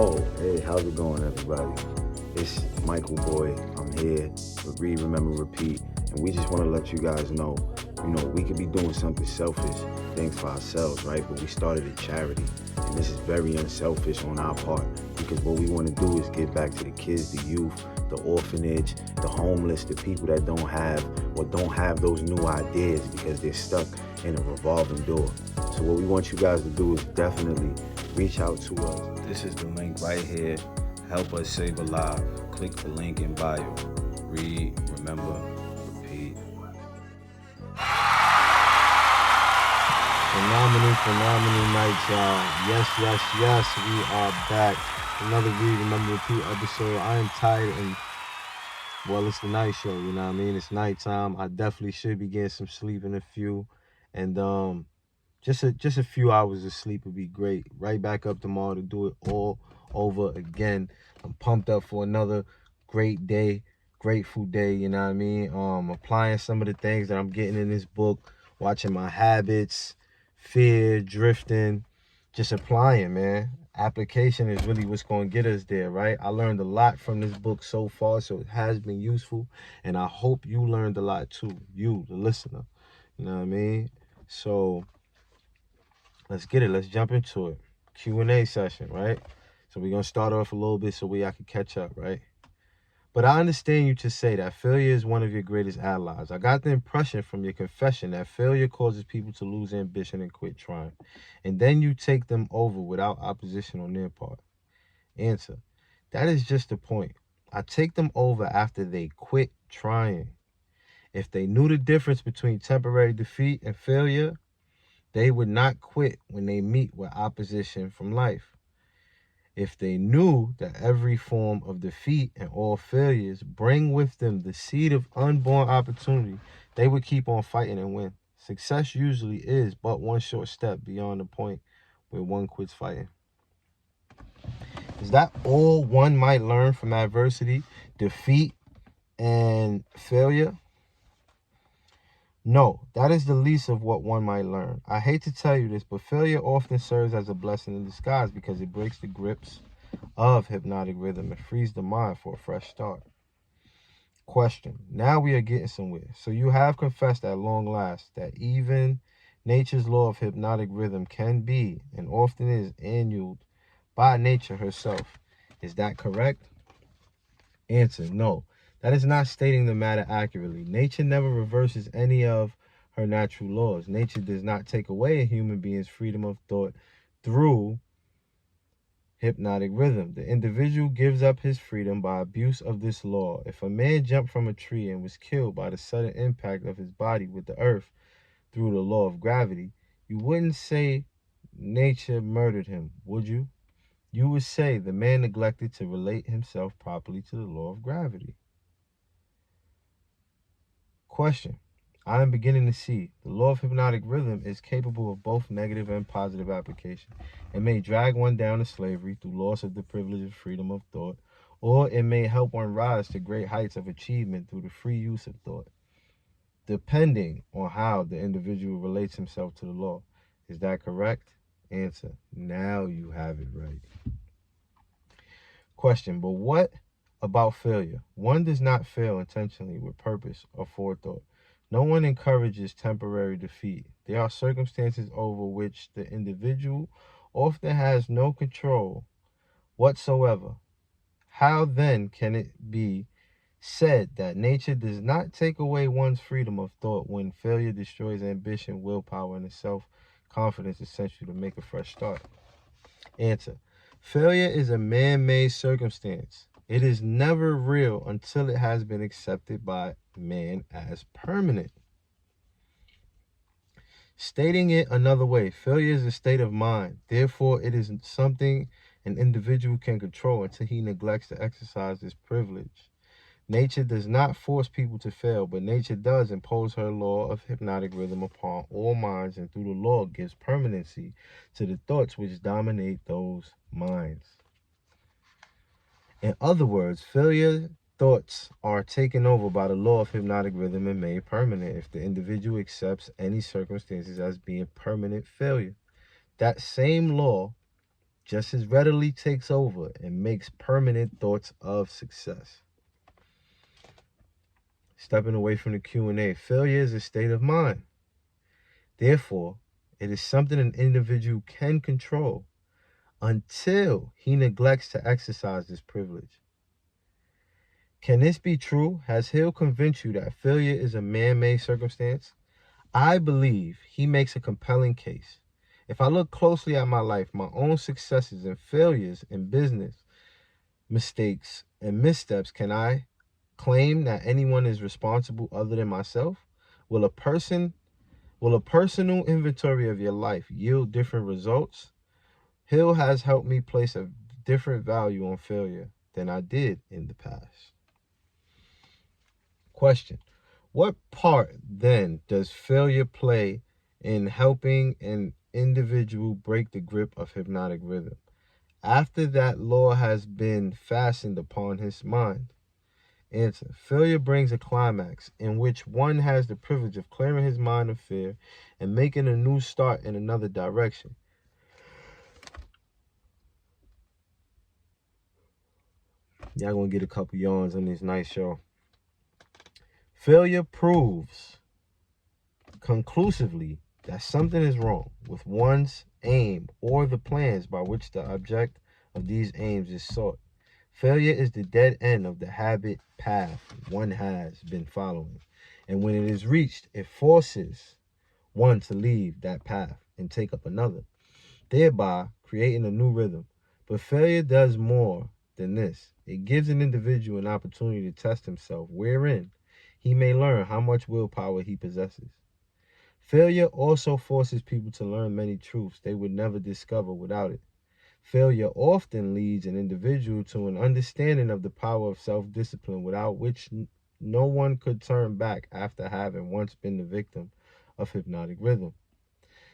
Oh, hey, how's it going, everybody? It's Michael Boy. I'm here with Read, Remember, Repeat, and we just want to let you guys know, we could be doing something selfish, things for ourselves, right? But we started a charity, and this is very unselfish on our part because what we want to do is give back to the kids, the youth, the orphanage, the homeless, the people that don't have those new ideas because they're stuck in a revolving door. So what we want you guys to do is definitely reach out to us. This is the link right here. Help us save a life. Click the link in bio. Read, remember, repeat. Phenomenal night, y'all. Yes. We are back. Another Read, Remember, Repeat episode. I am tired and, well, it's the night show, you know what I mean? It's nighttime. I definitely should be getting some sleep in a few. And just a few hours of sleep would be great. Right back up tomorrow to do it all over again. I'm pumped up for another great day, grateful day, you know what I mean? Applying some of the things that I'm getting in this book, watching my habits, fear, drifting, just applying, man. Application is really what's going to get us there, right? I learned a lot from this book so far, so it has been useful, and I hope you learned a lot too, you, the listener, you know what I mean? So let's get it. Let's jump into it. Q&A session, right? So we're going to start off a little bit so I can catch up, right? But I understand you to say that failure is one of your greatest allies. I got the impression from your confession that failure causes people to lose ambition and quit trying. And then you take them over without opposition on their part. Answer: that is just the point. I take them over after they quit trying. If they knew the difference between temporary defeat and failure, they would not quit when they meet with opposition from life. If they knew that every form of defeat and all failures bring with them the seed of unborn opportunity, they would keep on fighting and win. Success usually is but one short step beyond the point where one quits fighting. Is that all one might learn from adversity, defeat, and failure? No, that is the least of what one might learn. I hate to tell you this, but failure often serves as a blessing in disguise because it breaks the grips of hypnotic rhythm and frees the mind for a fresh start. Question: now we are getting somewhere. So you have confessed at long last that even nature's law of hypnotic rhythm can be, and often is, annulled by nature herself. Is that correct? Answer: no. That is not stating the matter accurately. Nature never reverses any of her natural laws. Nature does not take away a human being's freedom of thought through hypnotic rhythm. The individual gives up his freedom by abuse of this law. If a man jumped from a tree and was killed by the sudden impact of his body with the earth through the law of gravity, you wouldn't say nature murdered him, would you? You would say the man neglected to relate himself properly to the law of gravity. Question: I am beginning to see the law of hypnotic rhythm is capable of both negative and positive application. It may drag one down to slavery through loss of the privilege of freedom of thought, or it may help one rise to great heights of achievement through the free use of thought, depending on how the individual relates himself to the law. Is that correct? Answer: now you have it right. Question: but what about failure? One does not fail intentionally with purpose or forethought. No one encourages temporary defeat. There are circumstances over which the individual often has no control whatsoever. How then can it be said that nature does not take away one's freedom of thought when failure destroys ambition, willpower, and the self-confidence essential to make a fresh start? Answer: failure is a man-made circumstance. It is never real until it has been accepted by man as permanent. Stating it another way, failure is a state of mind. Therefore, it is something an individual can control until he neglects to exercise this privilege. Nature does not force people to fail, but nature does impose her law of hypnotic rhythm upon all minds, and through the law gives permanency to the thoughts which dominate those minds. In other words, failure thoughts are taken over by the law of hypnotic rhythm and made permanent if the individual accepts any circumstances as being permanent failure. That same law just as readily takes over and makes permanent thoughts of success. Stepping away from the Q&A, failure is a state of mind. Therefore, it is something an individual can control until he neglects to exercise this privilege. Can this be true? Has Hill convinced you that failure is a man-made circumstance? I believe he makes a compelling case. If I look closely at my life, my own successes and failures in business, mistakes and missteps, can I claim that anyone is responsible other than myself? Will a personal inventory of your life yield different results? Hill has helped me place a different value on failure than I did in the past. Question: what part then does failure play in helping an individual break the grip of hypnotic rhythm after that law has been fastened upon his mind? Answer: failure brings a climax in which one has the privilege of clearing his mind of fear and making a new start in another direction. Y'all gonna get a couple yawns on this nice show. Failure proves conclusively that something is wrong with one's aim or the plans by which the object of these aims is sought. Failure is the dead end of the habit path one has been following, and when it is reached, it forces one to leave that path and take up another, thereby creating a new rhythm. But failure does more than this. It gives an individual an opportunity to test himself, wherein he may learn how much willpower he possesses. Failure also forces people to learn many truths they would never discover without it. Failure often leads an individual to an understanding of the power of self-discipline, without which no one could turn back after having once been the victim of hypnotic rhythm.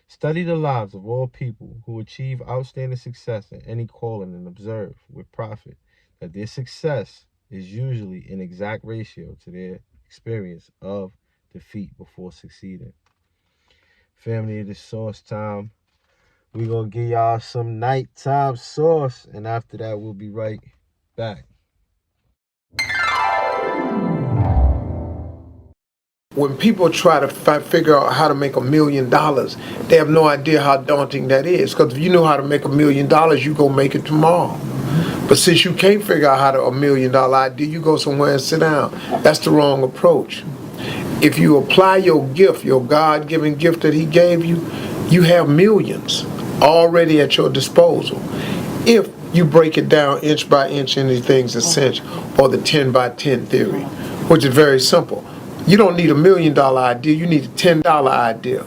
Study the lives of all people who achieve outstanding success in any calling and observe with profit that their success is usually in exact ratio to their experience of defeat before succeeding. Family, it is sauce time. We're going to give y'all some nighttime sauce, and after that, we'll be right back. When people try to figure out how to make $1 million, they have no idea how daunting that is. Because if you know how to make $1 million, you go make it tomorrow. But since you can't figure out how to $1 million idea, you go somewhere and sit down. That's the wrong approach. If you apply your gift, your God-given gift that He gave you, you have millions already at your disposal. If you break it down inch by inch into things essential, or the 10 by 10 theory, which is very simple. You don't need $1 million idea, you need a $10 idea.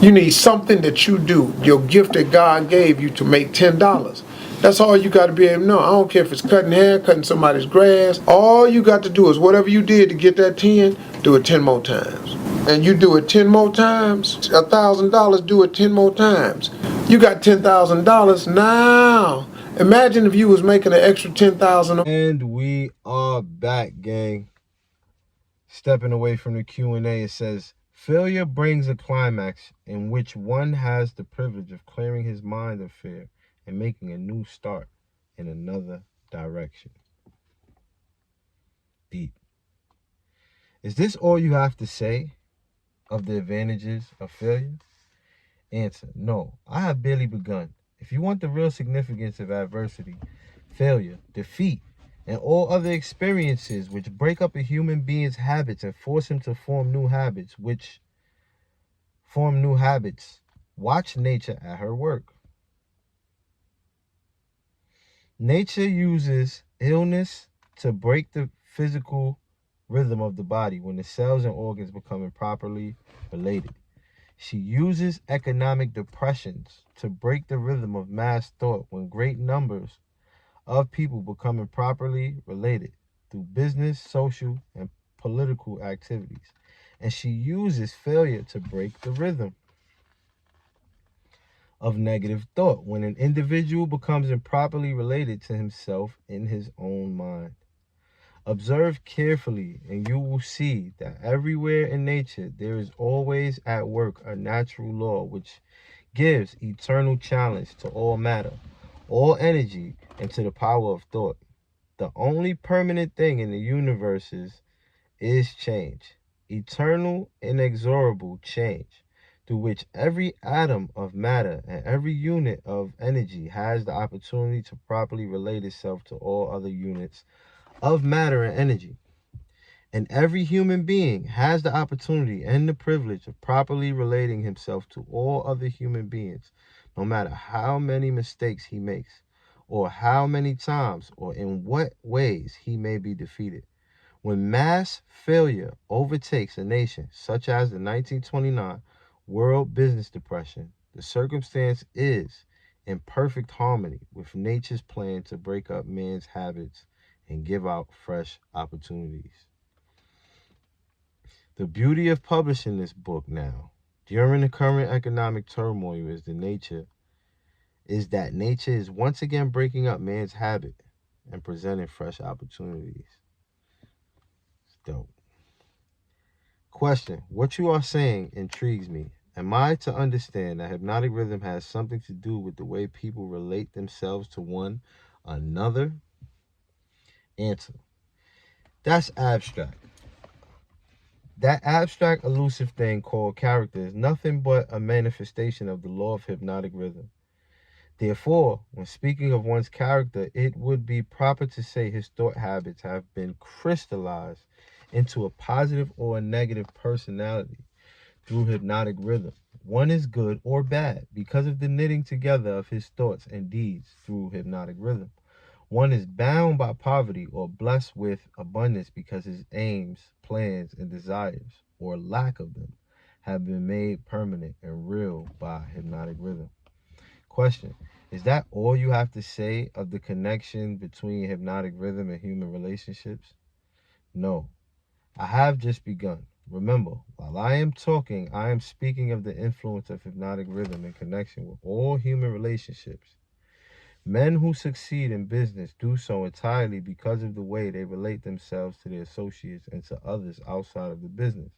You need something that you do, your gift that God gave you, to make $10. That's all you got to be able to know. I don't care if it's cutting hair, cutting somebody's grass. All you got to do is whatever you did to get that 10, do it 10 more times. And you do it 10 more times, $1,000, do it 10 more times. You got $10,000 now. Imagine if you was making an extra $10,000. And we are back, gang. Stepping away from the Q&A, it says, failure brings a climax in which one has the privilege of clearing his mind of fear and making a new start in another direction. Deep. Is this all you have to say of the advantages of failure? Answer: no, I have barely begun. If you want the real significance of adversity, failure, defeat, and all other experiences which break up a human being's habits and force him to form new habits, watch nature at her work. Nature uses illness to break the physical rhythm of the body when the cells and organs become improperly related. She uses economic depressions to break the rhythm of mass thought when great numbers of people become improperly related through business, social, and political activities. And she uses failure to break the rhythm of negative thought when an individual becomes improperly related to himself in his own mind. Observe carefully, and you will see that everywhere in nature there is always at work a natural law which gives eternal challenge to all matter, all energy, and to the power of thought. The only permanent thing in the universes is change, eternal, inexorable change, through which every atom of matter and every unit of energy has the opportunity to properly relate itself to all other units of matter and energy. And every human being has the opportunity and the privilege of properly relating himself to all other human beings, no matter how many mistakes he makes, or how many times or in what ways he may be defeated. When mass failure overtakes a nation, such as the 1929 World Business Depression, the circumstance is in perfect harmony with nature's plan to break up man's habits and give out fresh opportunities. The beauty of publishing this book now, during the current economic turmoil, is that nature is once again breaking up man's habit and presenting fresh opportunities. It's dope. Question: what you are saying intrigues me. Am I to understand that hypnotic rhythm has something to do with the way people relate themselves to one another? Answer: that's abstract. That abstract, elusive thing called character is nothing but a manifestation of the law of hypnotic rhythm. Therefore, when speaking of one's character, it would be proper to say his thought habits have been crystallized into a positive or a negative personality through hypnotic rhythm. One is good or bad because of the knitting together of his thoughts and deeds through hypnotic rhythm. One is bound by poverty or blessed with abundance because his aims, plans, and desires, or lack of them, have been made permanent and real by hypnotic rhythm. Question: is that all you have to say of the connection between hypnotic rhythm and human relationships? No, I have just begun. Remember, while I am talking, I am speaking of the influence of hypnotic rhythm in connection with all human relationships. Men who succeed in business do so entirely because of the way they relate themselves to their associates and to others outside of the business.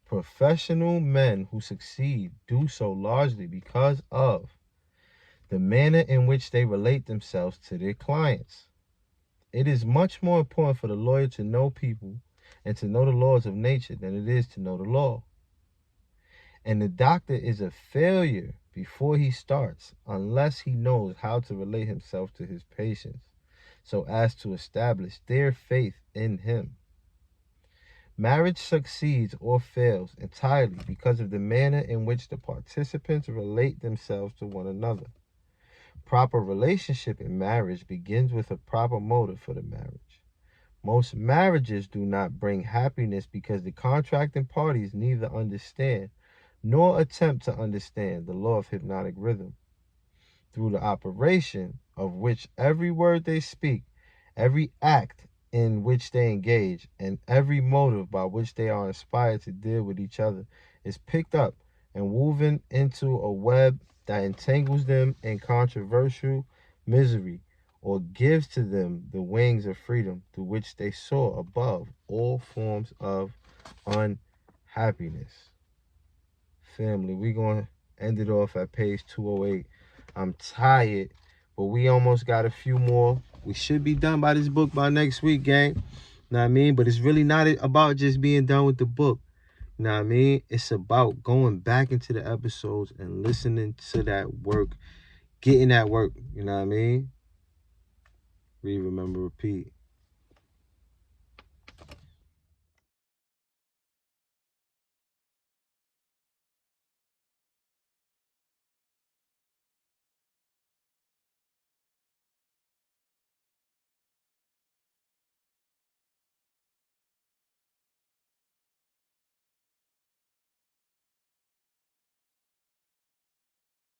Professional men who succeed do so largely because of the manner in which they relate themselves to their clients. It is much more important for the lawyer to know people and to know the laws of nature than it is to know the law. And the doctor is a failure before he starts unless he knows how to relate himself to his patients so as to establish their faith in him. Marriage succeeds or fails entirely because of the manner in which the participants relate themselves to one another. Proper relationship in marriage begins with a proper motive for the marriage. Most marriages do not bring happiness because the contracting parties neither understand nor attempt to understand the law of hypnotic rhythm, through the operation of which every word they speak, every act in which they engage, and every motive by which they are inspired to deal with each other is picked up and woven into a web that entangles them in controversial misery, or gives to them the wings of freedom through which they soar above all forms of unhappiness. Family, we're going to end it off at page 208. I'm tired, but we almost got a few more. We should be done by this book by next week, gang. Know what I mean? But it's really not about just being done with the book. You know what I mean? It's about going back into the episodes and listening to that work, getting that work. You know what I mean? Read, remember, repeat.